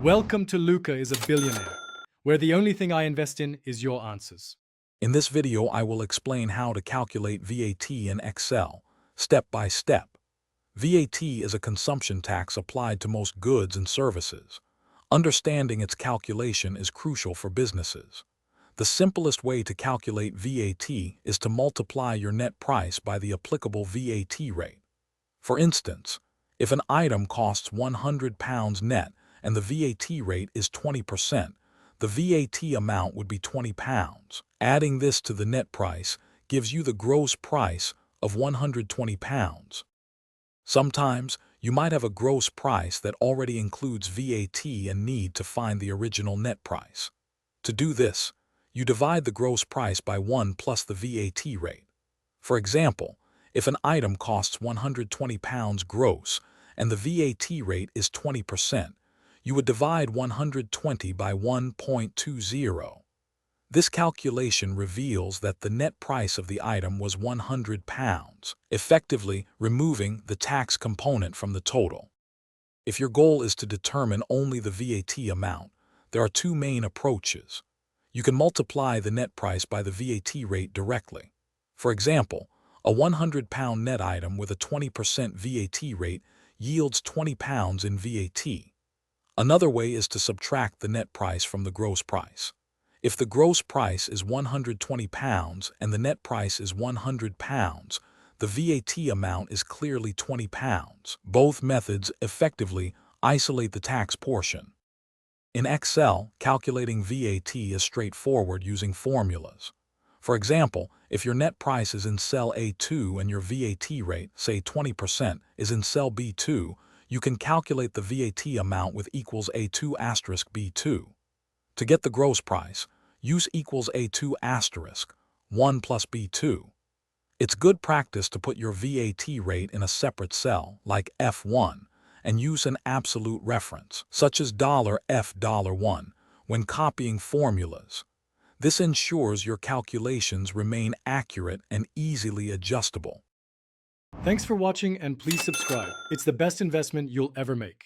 Welcome to Luca is a Billionaire, where the only thing I invest in is your answers. In this video, I will explain how to calculate VAT in Excel, step by step. VAT is a consumption tax applied to most goods and services. Understanding its calculation is crucial for businesses. The simplest way to calculate VAT is to multiply your net price by the applicable VAT rate. For instance, if an item costs £100 net and the VAT rate is 20%, the VAT amount would be £20. Adding this to the net price gives you the gross price of £120. Sometimes, you might have a gross price that already includes VAT and need to find the original net price. To do this, you divide the gross price by 1 plus the VAT rate. For example, if an item costs £120 gross and the VAT rate is 20%, you would divide 120 by 1.20. This calculation reveals that the net price of the item was £100, effectively removing the tax component from the total. If your goal is to determine only the VAT amount, there are two main approaches. You can multiply the net price by the VAT rate directly. For example, a £100 net item with a 20% VAT rate yields £20 in VAT. Another way is to subtract the net price from the gross price. If the gross price is £120 and the net price is £100, the VAT amount is clearly £20. Both methods effectively isolate the tax portion. In Excel, calculating VAT is straightforward using formulas. For example, if your net price is in cell A2 and your VAT rate, say 20%, is in cell B2, you can calculate the VAT amount with equals A2 asterisk B2. To get the gross price, use equals A2 asterisk 1 plus B2. It's good practice to put your VAT rate in a separate cell, like F1, and use an absolute reference, such as $F$1, when copying formulas. This ensures your calculations remain accurate and easily adjustable. Thanks for watching and please subscribe. It's the best investment you'll ever make.